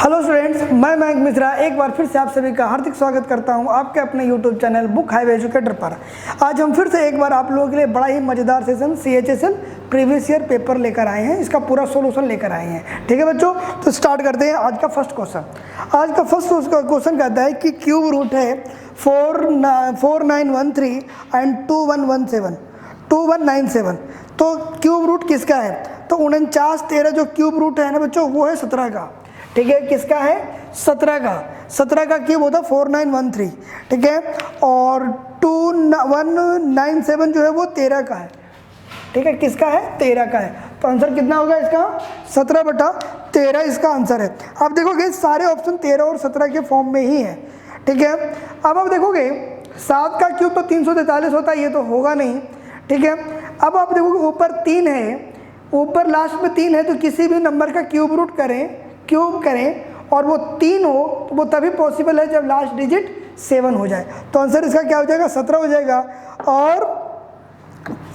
Hello students, मैं मयंक मिश्रा एक बार फिर से आप सभी का हार्दिक स्वागत करता हूं आपके अपने YouTube channel book highway educator पर। आज हम फिर से एक बार आप लोगों के लिए बड़ा ही मज़ेदार session CHSL previous year paper लेकर आए हैं। इसका पूरा सॉल्यूशन लेकर आए हैं। ठीक है बच्चों, तो स्टार्ट करते हैं आज का फर्स्ट क्वेश्चन। आज का फर्स्ट क्वेश्चन कहता है कि क्यूब रूट है 4913 एंड 2197 तो क्यूब रूट किसका है? तो 4913 जो क्यूब रूट है ना बच्चों, वो है 17 का। ठीक है, किसका है? 17 का क्यूब होता है 4913। ठीक है, और 2197 जो है वो 13 का है। ठीक है, किसका है? 13 का है। तो आंसर कितना होगा इसका? 17/13 इसका आंसर है। अब देखोगे सारे ऑप्शन 13 और 17 के फॉर्म में ही है। ठीक है, अब आप देखोगे 7 का क्यूब तो 343 होता है, ये तो होगा नहीं। ठीक है, अब आप देखोगे ऊपर 3 है, ऊपर लास्ट में 3 है, तो किसी भी नंबर का क्यूब रूट क्यूब करें और वो 3 हो तो वो तभी पॉसिबल है जब लास्ट डिजिट 7 हो जाए। तो आंसर इसका क्या हो जाएगा? 17 हो जाएगा। और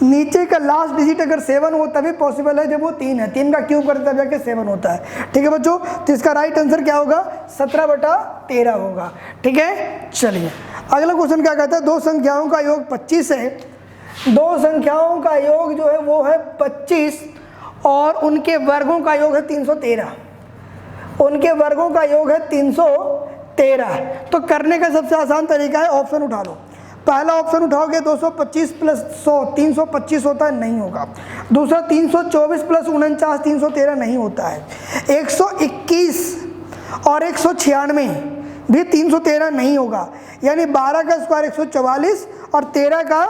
नीचे का लास्ट डिजिट अगर 7 हो तभी पॉसिबल है जब वो 3 है। 3 का क्यूब करते तब जाके 7 होता है। ठीक है बच्चों, तो इसका राइट आंसर क्या होगा? 17/13 होगा। ठीक है, चलिए अगला क्वेश्चन क्या कहता है? दो संख्याओं का योग 25 है। दो संख्याओं का योग जो है वो है 25 और उनके वर्गों का योग है 313। उनके वर्गों का योग है 313। तो करने का सबसे आसान तरीका है ऑप्शन उठा लो। पहला ऑप्शन उठाओगे 225 प्लस 100 325 होता है, नहीं होगा। दूसरा 324 प्लस 49 313 नहीं होता है। 121 और 196 भी 313 नहीं होगा। यानी 12 का स्क्वायर 144 और 13 का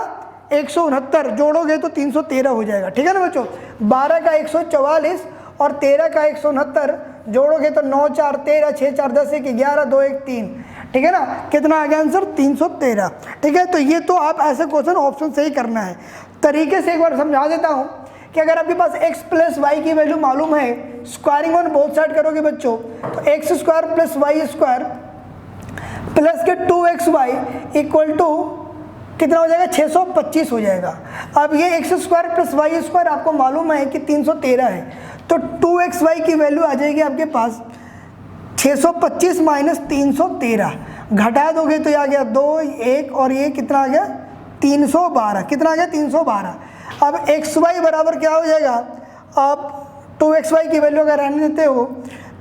169 जोड़ोगे तो 313 हो जाएगा। ठीक है ना बच्चों, 12 का 144 और 13 का 169 जोड़ोगे तो 9 4 13 6 4 10 1 11 2 1 3। ठीक है ना, कितना आ गया आंसर? 313। ठीक है, तो ये तो आप ऐसे क्वेश्चन ऑप्शन से ही करना है। तरीके से एक बार समझा देता हूँ कि अगर आपके पास x प्लस वाई की वैल्यू मालूम है, स्क्वायरिंग ऑन बोथ साइड करोगे बच्चों तो x square plus y square plus के 2xy इक्वल टू कितना हो जाएगा? 625 हो जाएगा। अब ये x square plus y square आपको मालूम है कि 313 है, तो 2xy की वैल्यू आ जाएगी आपके पास 625 माइनस 313। घटा दोगे तो ये आ गया 2 1 और ये कितना आ गया? 312। कितना आ गया? 312। अब xy बराबर क्या हो जाएगा? अब 2xy की वैल्यू अगर रहने देते हो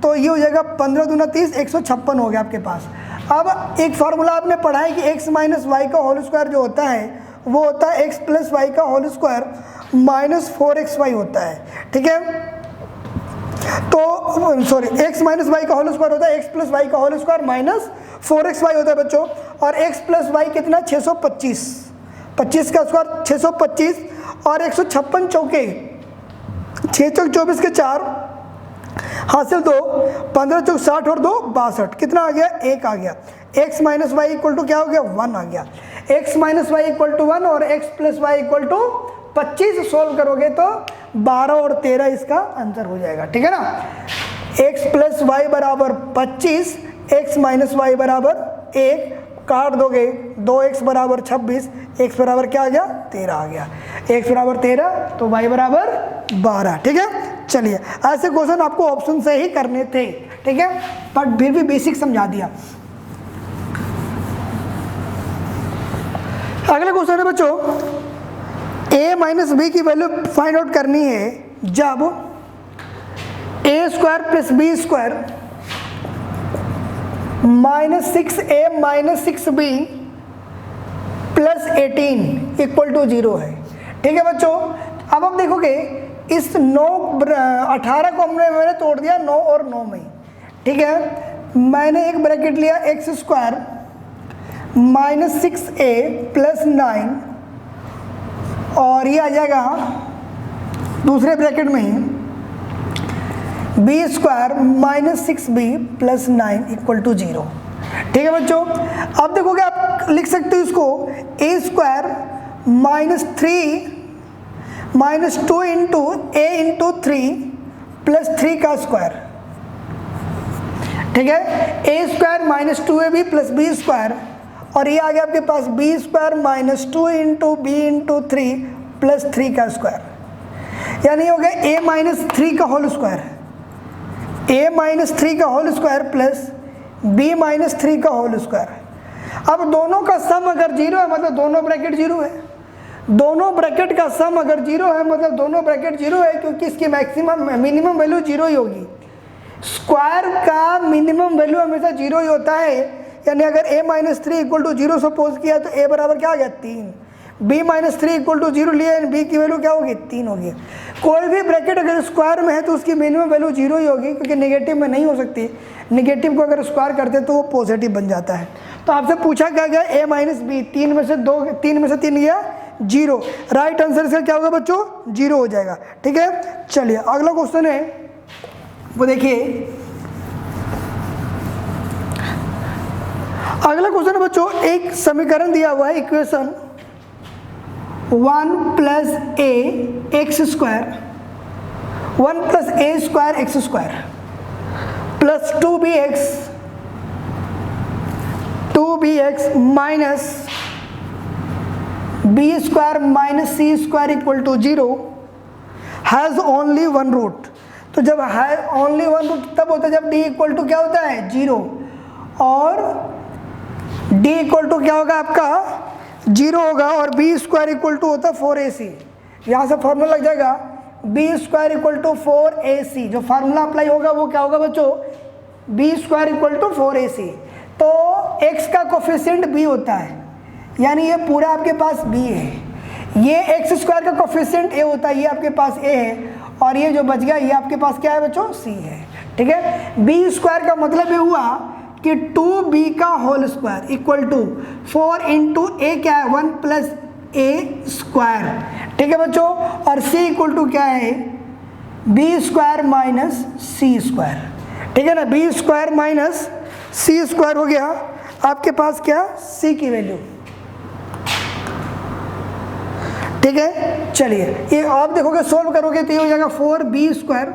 तो ये हो जाएगा 15 दूना 30 156 हो गया आपके पास। अब एक फार्मूला आपने पढ़ा है कि x माइनस वाई का होल स्क्वायर जो होता है वो होता है x प्लस वाई का होल स्क्वायर माइनस 4xy होता है। ठीक है, तो सॉरी x माइनस वाई का होल स्क्वायर होता है x प्लस वाई का होल स्क्वायर माइनस 4xy होता है बच्चों। और x प्लस वाई कितना? 625। 25 का स्क्वायर 625 और 156 चौके 6 चौक 24 के 4 हासिल 2 15 चौक 60 और 2 62। कितना आ गया? 1 आ गया। x minus y equal to क्या हो गया? 1 आ गया। x minus y equal to 1 और x plus y equal to 25 solve करोगे तो 12 और 13 इसका आंसर हो जाएगा। ठीक है ना, x प्लस वाई बराबर 25, x माइनस वाई बराबर 1, काट दोगे 2x बराबर 26, x बराबर क्या आ गया? 13 आ गया। x बराबर 13 तो y बराबर 12। ठीक है, चलिए ऐसे क्वेश्चन आपको ऑप्शन से ही करने थे। ठीक है, बट फिर भी बेसिक समझा दिया। अगला क्वेश्चन है बच्चों, a माइनस बी की वैल्यू फाइंड आउट करनी है जब a square plus b square minus 6a minus 6b plus 18 equal to 0 है। ठीक है बच्चों, अब आप देखोगे इस 18 को मैंने तोड़ दिया 9 और 9 में। ठीक है, मैंने एक ब्रैकेट लिया x square minus 6a plus 9 और ये आ जाएगा दूसरे ब्रैकेट में ही B square minus 6b plus 9 equal to 0। ठीक है बच्चों, अब देखोगे आप लिख सकते हो इसको a square minus 3 minus 2 into a into 3 plus 3 का स्क्वायर। ठीक है, a square minus 2ab plus b square और ये आ गया आपके पास B square minus 2 into B into 3 plus 3 का स्क्वायर। यानी हो गया a माइनस 3 का होल स्क्वायर। a माइनस 3 का whole square plus b minus 3 का होल स्क्वायर। अब दोनों का सम अगर जीरो है मतलब दोनों ब्रैकेट जीरो है, दोनों ब्रैकेट का सम अगर जीरो है मतलब दोनों ब्रैकेट जीरो है, क्योंकि इसकी मैक्सिमम मिनिमम वैल्यू जीरो ही होगी। स्क्वायर का मिनिमम वैल्यू हमेशा जीरो ही होता है, यानी अगर a minus 3 equal to zero suppose किया तो a बराबर क्या आ गया 3, b minus 3 equal to zero लिया, b की वैल्यू क्या होगी 3 होगी। कोई भी ब्रैकेट अगर स्क्वायर में है तो उसकी मिनिमम वैल्यू जीरो ही होगी, क्योंकि नेगेटिव में नहीं हो सकती, नेगेटिव को अगर स्क्वायर करते तो वो पॉजिटिव बन जाता है। तो आपसे पूछा क्या गया a माइनस बी, 3 में से 3 गया जीरो, राइट आंसर इसका क्या होगा बच्चों जीरो हो जाएगा। ठीक है, चलिए अगला क्वेश्चन है वो देखिए। अगला क्वेश्चन है बच्चों, एक समीकरण दिया हुआ है equation 1 plus a x square 1 plus a square x square plus 2bx minus b square minus c square equal to zero has only one root. तो जब है ओनली वन रूट तब होता है जब डी इक्वल टू क्या होता है जीरो, और डी इक्वल टू क्या होगा आपका जीरो होगा, और बी स्क्वायर इक्वल टू होता है 4ac। यहाँ से फॉर्मूला लग जाएगा B square equal to 4ac, जो फार्मूला अप्लाई होगा वो क्या होगा बच्चों B square equal to 4ac। तो x का कोफिशिएंट b होता है, यानी ये पूरा आपके पास b है, ये एक्स स्क्वायर का कोफिशिएंट a होता है, ये आपके पास a है, और ये जो बच गया ये आपके पास क्या है बच्चों c है। ठीक है, b स्क्वायर का मतलब ये हुआ कि 2b का whole square equal to 4 into A क्या है 1 प्लस ए स्क्वायर। ठीक है बच्चों, और c इक्वल टू क्या है b square minus c square. ठीक है ना, b square minus c square हो गया आपके पास क्या c की वैल्यू। ठीक है, चलिए ये आप देखोगे सोल्व करोगे तो ये हो जाएगा 4b स्क्वायर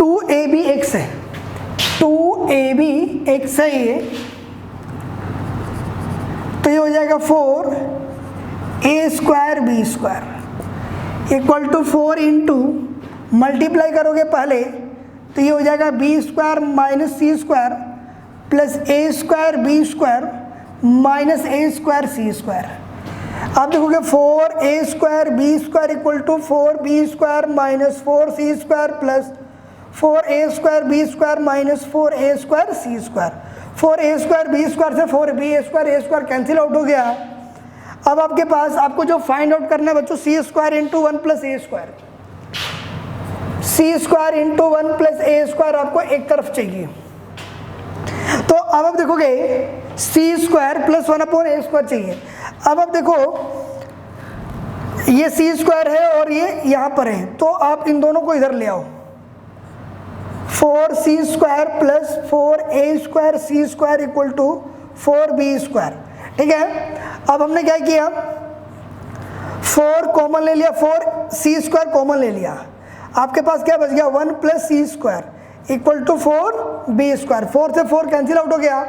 2ab x है, 2ab x है ये, तो ये हो जाएगा 4a square b square equal to 4 into multiply करोगे पहले तो ये हो जाएगा b square minus c square plus a square b square minus a square C square. आप देखोगे 4a square b square equal to 4b square minus 4c square plus 4a square b square minus 4a square C square. 4a square b square से 4b square a square cancel out हो गया। अब आपके पास आपको जो find out करना है बच्चों सी square into 1 plus a square, C square into 1 plus a square आपको एक तरफ चाहिए। तो अब आप देखोगे सी स्क्वायर प्लस 1 अपॉन ए स्क्वायर चाहिए। अब आप देखो ये सी स्क्वायर है और ये यहाँ पर है, तो आप इन दोनों को इधर ले आओ, 4c square plus 4a square C square equal to 4b square. ठीक है, अब हमने क्या किया 4 कॉमन ले लिया, 4c स्क्वायर कॉमन ले लिया, आपके पास क्या बच गया 1 plus C square equal to 4b square. 4 से 4 कैंसिल आउट हो गया,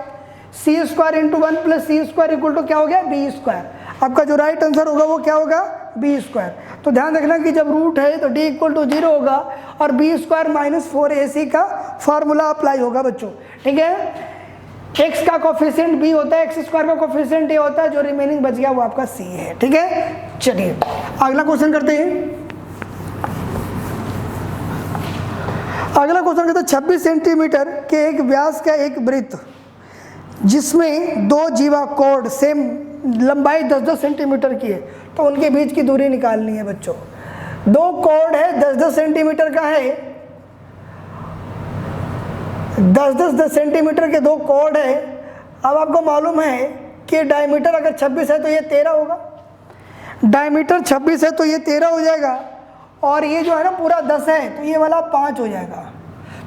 C square into 1 plus C square equal to क्या हो गया बी स्क्वायर। आपका जो राइट आंसर होगा वो क्या होगा बी स्क्वायर। तो ध्यान रखना कि जब रूट है तो डी इक्वल टू 0 होगा और बी स्क्वायर माइनस 4ac का फॉर्मूला अप्लाई होगा बच्चों। ठीक है, x का कोफिशिएंट b होता है, एक्स स्क्वायर का कोफिशिएंट a होता है, जो रिमेनिंग बच गया वो आपका c है। ठीक है, चलिए अगला क्वेश्चन करते हैं। अगला क्वेश्चन कहता है 26 सेंटीमीटर के एक व्यास का एक वृत्त जिसमें दो जीवा कोण सेम लंबाई 10-10 सेंटीमीटर की है, तो उनके बीच की दूरी निकालनी है बच्चों। दो कोण है 10-10 सेंटीमीटर का है, 10-10 सेंटीमीटर के दो कोण है। अब आपको मालूम है कि डायमीटर अगर 26 है तो ये 13 होगा, डायमीटर 26 है तो ये 13 हो जाएगा, और ये जो है ना पूरा 10 है तो ये वाला 5 हो जाएगा।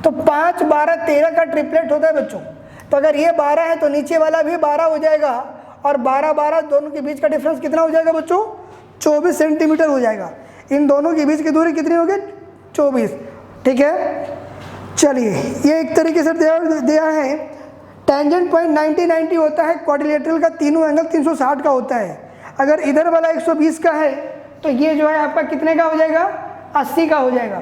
तो 5, 12, 13 का ट्रिपलेट होता है बच्चों। तो अगर ये 12 है तो नीचे वाला भी 12 हो जाएगा, और 12-12 दोनों के बीच का डिफरेंस कितना हो जाएगा बच्चों 24 सेंटीमीटर हो जाएगा। इन दोनों के बीच की दूरी कितनी होगी 24। ठीक है, चलिए ये एक तरीके से दिया है। टेंजेंट पॉइंट 90-90 होता है, क्वाड्रिलेटरल का तीनों एंगल 360 का होता है। अगर इधर वाला 120 का है तो ये जो है आपका कितने का हो जाएगा, 80 का हो जाएगा।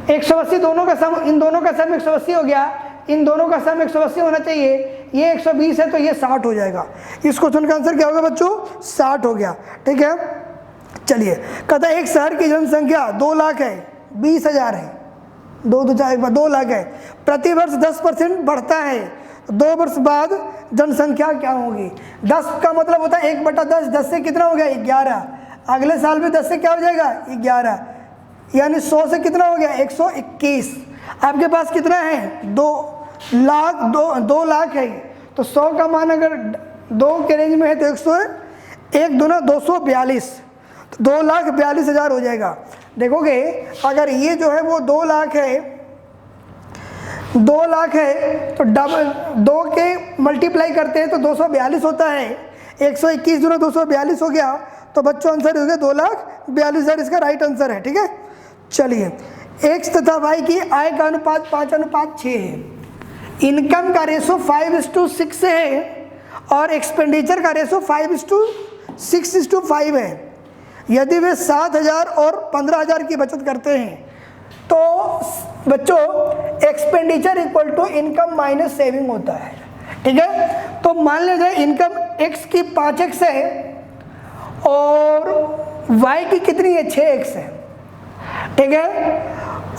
180 दोनों का सम, इन दोनों का सम 180 हो गया, इन दोनों का सम 180 होना चाहिए, ये 120 है तो ये 60 हो जाएगा। इस क्वेश्चन का आंसर क्या होगा बच्चों, 60 हो गया। ठीक है, चलिए कहता है एक शहर की जनसंख्या 2 लाख है, 20,000 है, 2 लाख है, प्रतिवर्ष 10% बढ़ता है, 2 वर्ष बाद जनसंख्या क्या होगी। 10 का मतलब होता है 1/10, 10 से कितना हो गया 11, अगले साल में 10 से क्या हो जाएगा 11, यानी 100 से कितना हो गया 121। आपके पास कितना है 2 लाख है, तो 100 का मान अगर 2 के रेंज में है तो 1 दूना 242, तो 2,42,000 हो जाएगा। देखोगे अगर ये जो है वो 2 लाख है, 2 लाख है तो डबल 2 के मल्टीप्लाई करते हैं तो 242 होता है, 121 दूना 242 हो गया, तो बच्चों आंसर हो गया 2,42,000, इसका राइट आंसर है। ठीक है, चलिए एक्स तथा वाई की आय का अनुपात 5:6 है, इनकम का रेशो 5:6 है और एक्सपेंडिचर का रेशो 5:6:5 है। यदि वे 7,000 और 15,000 की बचत करते हैं तो बच्चों expenditure equal to income minus saving होता है। ठीक है, तो मान लीजिए इनकम x की 5x है और y की कितनी है 6x है। ठीक है,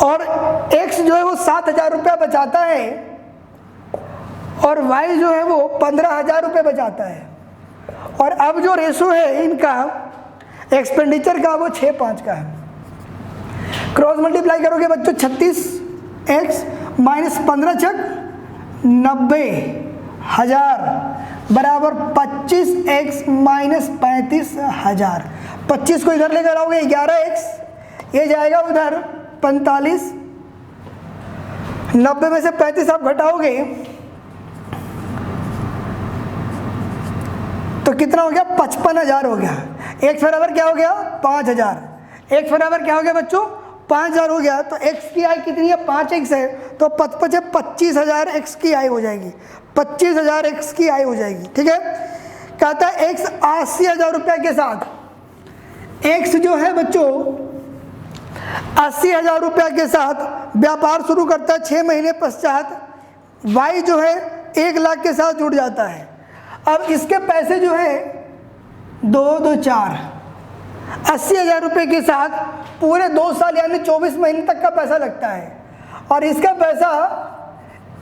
और x जो है वो 7,000 रुपया बचाता है और y जो है वो 15,000 रुपये बचाता है, और अब जो रेशो है इनका एक्सपेंडिचर का वो 6:5 का है। क्रॉस मल्टीप्लाई करोगे बच्चों 36x माइनस 15 छक 90,000 बराबर 25x माइनस 35,000। 25 को इधर लेकर आओगे 11x, ये जाएगा उधर 45, 90 में से 35 आप घटाओगे तो कितना हो गया 55,000 हो गया। x बराबर क्या हो गया 5,000, x बराबर क्या हो गया बच्चों 5,000 हो गया। तो x की आय कितनी है 5x है, तो 25,000 x की आय हो जाएगी, 25,000 x की आय हो जाएगी। ठीक है, कहता है x 80,000 रुपये के साथ, x जो है बच्चों 80,000 रुपये के साथ व्यापार शुरू करता है, 6 महीने पश्चात y जो है 1 लाख के साथ जुड़ जाता है। अब इसके पैसे जो है 2 4 80,000 रुपये के साथ पूरे 2 साल यानी 24 महीने तक का पैसा लगता है, और इसका पैसा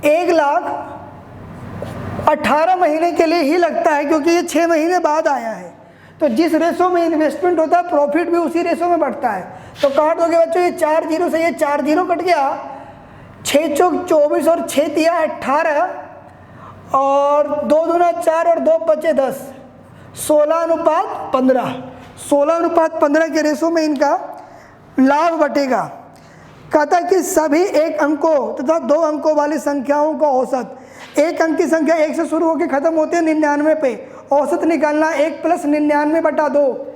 1,18 महीने के लिए ही लगता है क्योंकि ये 6 महीने बाद आया है। तो जिस रेशो में इन्वेस्टमेंट होता है प्रॉफिट भी उसी रेशो में बढ़ता है। तो काट दोगे बच्चों ये 4 जीरो से ये 4 जीरो कट गया, 6 चौक 24 और 6 तिया 18 और 2 दूना 4 और 2 बचे 10, 16:15, 16:15 के रेशो में इनका लाभ बटेगा। कहता है कि सभी 1 अंकों तथा 2 अंकों वाली संख्याओं का औसत, 1 अंक की संख्या 1 से शुरू होकर खत्म होती है 99 पे, औसत निकालना 1 + 99/2,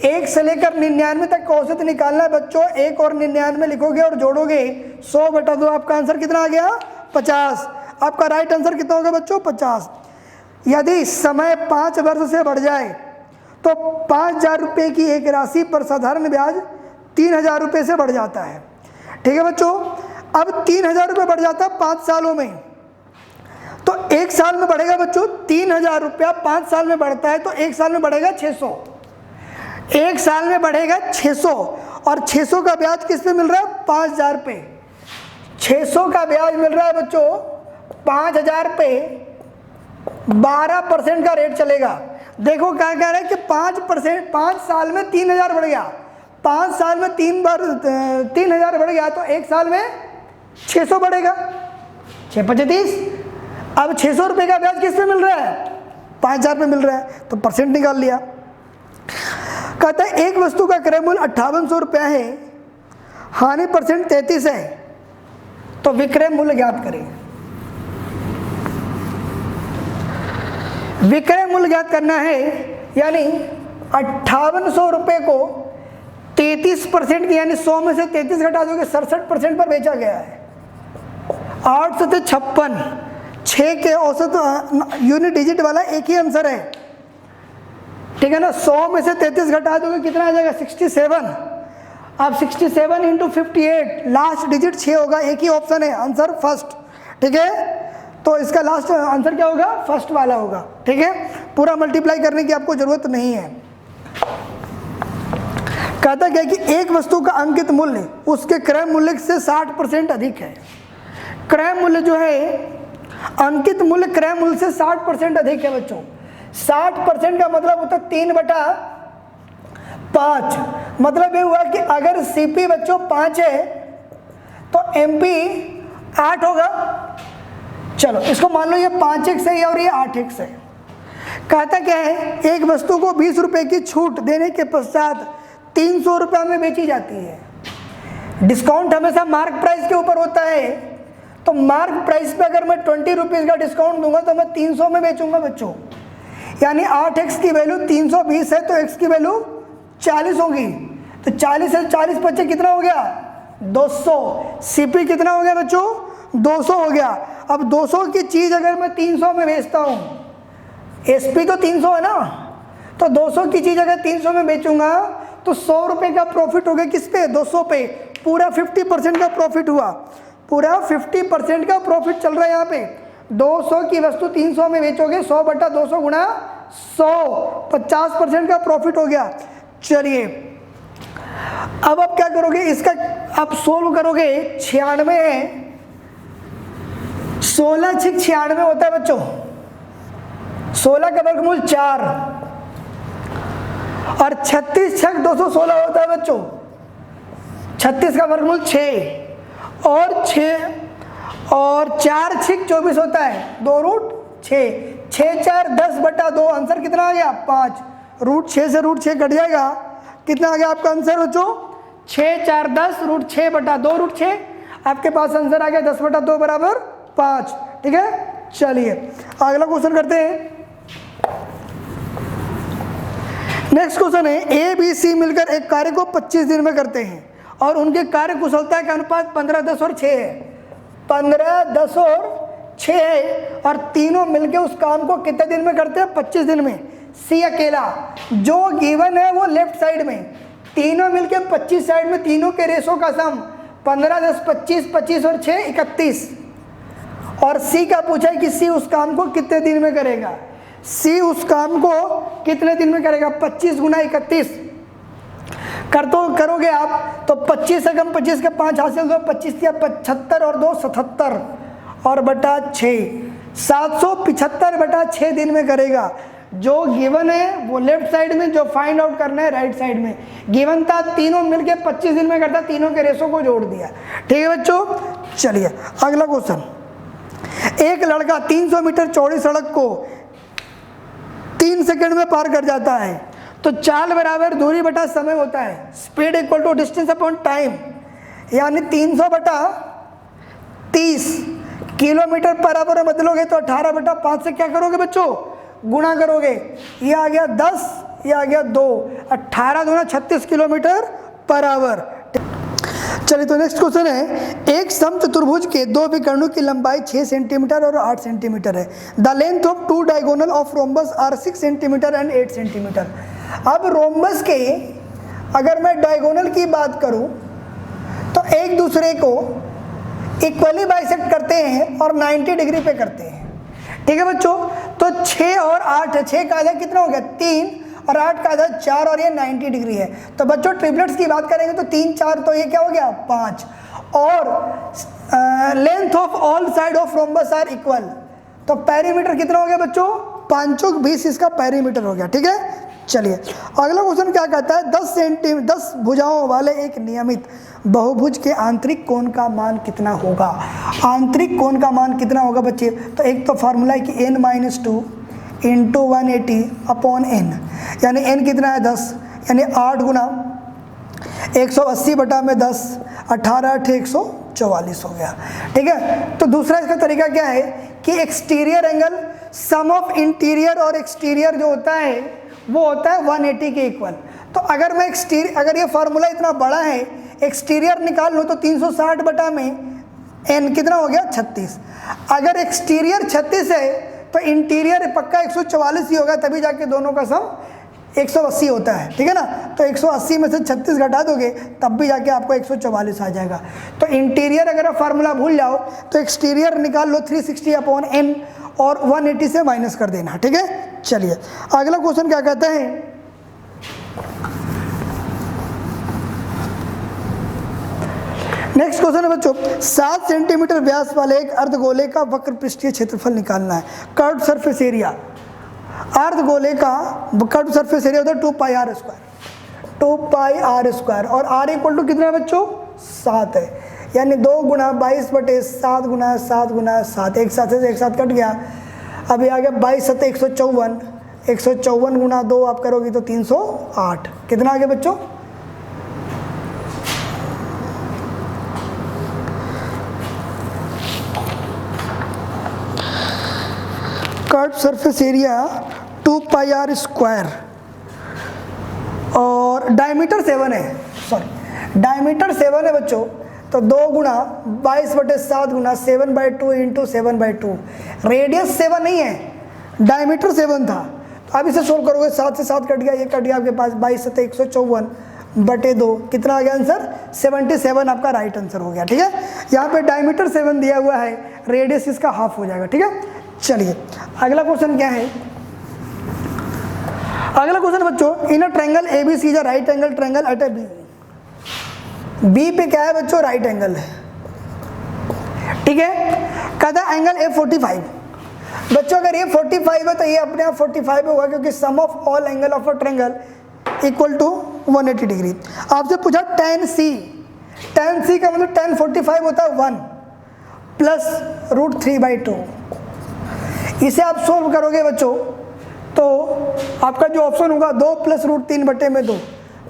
1 से लेकर 99 तक का औसत निकालना है बच्चों। 1 और 99 लिखोगे और जोड़ोगे 100/2, आपका आंसर कितना आ गया 50। आपका राइट आंसर कितना होगा बच्चों 50। यदि समय 5 वर्ष से बढ़ जाए तो 5,000 रुपये की एक राशि पर साधारण ब्याज 3,000 रुपये से बढ़ जाता है। ठीक है बच्चों, अब 3,000 रुपये बढ़ जाता है 5 सालों में, तो 1 साल में बढ़ेगा बच्चों 3,000 रुपया, 5 साल में बढ़ता है तो 1 साल में बढ़ेगा 600, 1 साल में बढ़ेगा 600, और 600 का ब्याज किस पे मिल रहा है 5,000 पे। 600 का ब्याज मिल रहा है बच्चों 5,000 पे, 12% का रेट चलेगा। देखो क्या कह रहा है कि 5%, 5 साल में 3,000 बढ़ गया, 5 साल में 3,000 बढ़ गया तो 1 साल में 600 बढ़ेगा, 6×5=30। अब 600 रुपये का ब्याज किस पे मिल रहा है 5,000 पे मिल रहा है, तो परसेंट निकाल लिया। कहता है एक वस्तु का क्रय मूल्य 5800 रुपया है, हानि परसेंट 33 है, तो विक्रय मूल्य ज्ञात करें। विक्रय मूल्य ज्ञात करना है, यानी 5800 रुपये को 33% की यानी 100 में से 33 घटा दोगे 67% पर बेचा गया है। 8 से 56, 6 के औसत यूनिट डिजिट वाला एक ही आंसर है। ठीक है ना। 100 में से 33 घटा दोगे कितना आ जाएगा 67। अब 67 इंटू 58, लास्ट डिजिट 6 होगा, एक ही ऑप्शन है आंसर फर्स्ट, ठीक है। तो इसका लास्ट आंसर क्या होगा, फर्स्ट वाला होगा, ठीक है। पूरा मल्टीप्लाई करने की आपको जरूरत नहीं है। कहता क्या कि एक वस्तु का अंकित मूल्य उसके क्रय मूल्य से 60% अधिक है। क्रय मूल्य जो है, अंकित मूल्य क्रय मूल्य से 60% अधिक है बच्चों। 60% का मतलब होता है 3/5। मतलब ये हुआ कि अगर सीपी बच्चों 5 है तो एमपी 8 होगा। चलो इसको मान लो ये 5x है और ये 8x है। कहता क्या है, एक वस्तु को 20 रुपए की छूट देने के पश्चात 300 रुपये में बेची जाती है। डिस्काउंट हमेशा मार्क प्राइस के ऊपर होता है, तो मार्क प्राइस पे अगर मैं 20 रुपीज़ का डिस्काउंट दूंगा तो मैं 300 में बेचूंगा बच्चों। यानी 8x की वैल्यू 320 है तो x की वैल्यू 40 होगी। तो 40 से 40 बच्चे कितना हो गया 200। सीपी कितना हो गया बच्चों 200 हो गया। अब 200 की चीज़ अगर मैं 300 में बेचता हूँ, एसपी तो 300 है ना, तो 200 की चीज़ अगर 300 में बेचूंगा तो 100 रुपये का प्रॉफिट हो गया किस पे 200 पे। पूरा 50% का प्रॉफिट हुआ, पूरा 50% का प्रॉफिट चल रहा है यहाँ पे। 200 की वस्तु 300 में बेचोगे, 100/200 गुणा 100, 50% का प्रॉफिट हो गया। चलिए अब आप क्या करोगे, इसका आप सोल्व करोगे। 96 है, 16 6 96 होता है बच्चों। 16 का वर्गमूल 4 और 36 6 216 होता है बच्चों। 36 का वर्गमूल 6 और 4 6 24 होता है, 2√6। 6 4 10/2, आंसर कितना आ गया 5। √6 से √6 कट जाएगा, कितना आ गया आपका आंसर बच्चों 6 4 10 √6/2 √6। आपके पास आंसर आ गया 10/2 बराबर 5, ठीक है। चलिए अगला क्वेश्चन करते हैं। नेक्स्ट क्वेश्चन है, ए बी सी मिलकर एक कार्य को 25 दिन में करते हैं और उनके कार्य कुशलता का अनुपात 15 10 और 6 है। 15 10 और 6 है और तीनों मिलकर उस काम को कितने दिन में करते हैं 25 दिन में। सी अकेला, जो गिवन है वो लेफ्ट साइड में, तीनों मिलकर 25 साइड में, तीनों के रेशो का सम 15 10 25 25 और 6 31। और सी का पूछा है कि सी उस काम को कितने दिन में करेगा। सी उस काम को कितने दिन में करेगा 25 गुना 31 करोगे आप तो 25 से कम 25 के 5 हासिल, दो 25 या 75 और 2 77 और बटा 6 775/6 दिन में करेगा। जो गिवन है वो लेफ्ट साइड में, जो फाइंड आउट करना है राइट साइड में। गिवन था तीनों मिलके 25 दिन में करता, तीनों के रेशो को जोड़ दिया, ठीक है बच्चों। चलिए अगला क्वेश्चन, एक लड़का 300 मीटर चौड़ी सड़क को 3 सेकंड में पार कर जाता है तो चाल बराबर दूरी बटा समय होता है। Speed equal to distance upon time, यानी 300/30 किलोमीटर पर आवर में बदलोगे तो 18/5 से क्या करोगे बच्चों गुणा करोगे। ये आ गया 10, ये आ गया 2, 18 दूना 36 किलोमीटर पर आवर। चलिए तो नेक्स्ट क्वेश्चन है, एक समचतुर्भुज के दो विकर्णों की लंबाई 6 सेंटीमीटर और 8 सेंटीमीटर है। The length of 2 diagonal of rhombus are 6 centimetre and 8 centimetre. अब रोम्बस के अगर मैं डायगोनल की बात करूं तो एक दूसरे को इक्वली बाइसेक्ट करते हैं और 90 डिग्री पे करते हैं, ठीक है बच्चों। तो 6 और 8 है, 6 का आधा कितना हो गया 3 और 8 का आधा 4 और ये 90 डिग्री है। तो बच्चों ट्रिपलेट्स की बात करेंगे तो 3 4 तो ये क्या हो गया 5। और length of all side of rhombus are equal, तो पेरीमीटर कितना हो गया बच्चों 5 चौक 20 इसका पेरीमीटर हो गया, ठीक है। चलिए अगला क्वेश्चन क्या कहता है, 10 भुजाओं वाले एक नियमित बहुभुज के आंतरिक कोण का मान कितना होगा। आंतरिक कोण का मान कितना होगा बच्चे, तो एक तो फार्मूला है कि n-2 इंटू 180/n, यानी n कितना है 10, यानी 8 गुना 180/10, 18 8 144 हो गया, ठीक है। तो दूसरा इसका तरीका क्या है कि exterior angle sum of interior और एक्सटीरियर जो होता है वो होता है 180 के इक्वल। तो अगर मैं अगर ये फार्मूला इतना बड़ा है, एक्सटीरियर निकाल लूँ तो 360 में n कितना हो गया 36। अगर एक्सटीरियर 36 है तो इंटीरियर पक्का 144 ही होगा, तभी जाके दोनों का सम 180 होता है, ठीक है ना। तो 180 में से 36 घटा दोगे तब भी जाके आपको 144 आ जाएगा। तो इंटीरियर अगर आप फार्मूला भूल जाओ तो एक्सटीरियर निकाल लो 360/n और 180 से माइनस कर देना, ठीक है। चलिए अगला क्वेश्चन क्या कहता है, नेक्स्ट क्वेश्चन है बच्चों, 7 सेंटीमीटर व्यास वाले एक अर्धगोले का वक्र पृष्ठीय क्षेत्रफल निकालना है। कर्व सरफेस एरिया, अर्धगोले का कर्व सरफेस एरिया होता है 2πr², और r इक्वल टू कितना है बच्चों, 7 है, यानी 2 गुना 22/7 गुना 7 गुना 7, एक साथ कट गया। अभी आ गया 22 7 154, 154 गुना 2 आप करोगे तो 308, कितना आ गया बच्चों, कर्व सरफेस एरिया 2πr² और डायमीटर 7 है, डायमीटर 7 है बच्चों। तो 2 गुना 22/7 गुना 7/2 इंटू 7/2, रेडियस 7 नहीं है, डायमीटर 7 था। तो आप इसे सोल्व करोगे, 7 से 7 कट गया, ये कट गया आपके पास 22 7 154/2, कितना आ गया आंसर, 77 आपका राइट आंसर हो गया, ठीक है। यहाँ पे डायमीटर 7 दिया हुआ है, रेडियस इसका हाफ हो जाएगा, ठीक है। चलिए अगला क्वेश्चन क्या है, अगला क्वेश्चन बच्चों, in a triangle ABC is a right angle triangle at a B पे क्या है बच्चों, राइट एंगल है, ठीक है। कहता है एंगल A45, बच्चों अगर ये 45 है तो ये अपने आप 45 होगा, क्योंकि sum of all angle of a triangle equal to 180 degree. आपसे पूछा tan C का मतलब tan 45 होता है 1 प्लस √3/2। इसे आप सोल्व करोगे बच्चों तो आपका जो ऑप्शन होगा 2 + √3/2,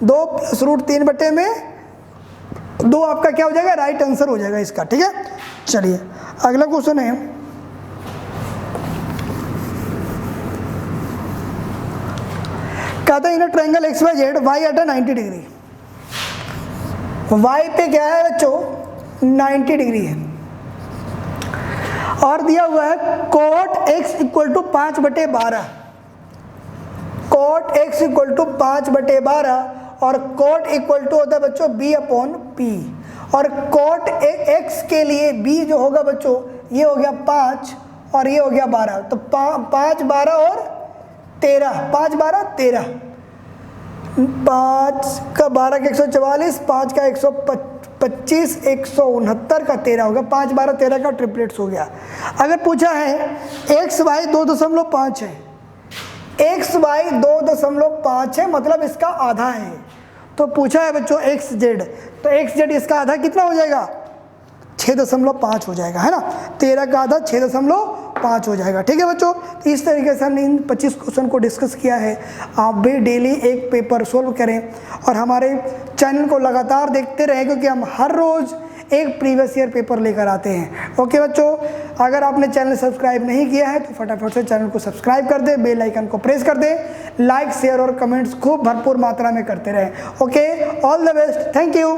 2 + √3/2 आपका क्या हो जाएगा, राइट आंसर हो जाएगा इसका, ठीक है। चलिए अगला क्वेश्चन है, कहता है in a triangle XYZ y at 90 degree, y पे क्या है बच्चों, 90 डिग्री है, और दिया हुआ है cot x equal to 5/12, cot x equal to 5/12 और cot इक्वल टू होता है बच्चों b/p, और cot x के लिए b जो होगा बच्चों ये हो गया 5 और ये हो गया 12, तो 5 12 और 13, 5 12 13, 5 का 12 का 144, 5 का 125, 169 का 13 होगा, 5 12 13 का ट्रिपलेट्स हो गया। अगर पूछा है XY 2.5 है, XY 2.5 है मतलब इसका आधा है, तो पूछा है बच्चों XZ, तो XZ इसका आधा कितना हो जाएगा, 6.5 हो जाएगा, है ना, 13 का आधा 6.5 हो जाएगा, ठीक है बच्चों। तो इस तरीके से हमने इन 25 क्वेश्चन को डिस्कस किया है। आप भी डेली एक पेपर सोल्व करें और हमारे चैनल को लगातार देखते रहें, क्योंकि हम हर रोज़ एक प्रीवियस ईयर पेपर लेकर आते हैं। ओके बच्चों, अगर आपने चैनल सब्सक्राइब नहीं किया है तो फटाफट से चैनल को सब्सक्राइब कर दें, बेल आइकन को प्रेस कर दें, लाइक शेयर और कमेंट्स खूब भरपूर मात्रा में करते रहें। Okay, all the best, thank you.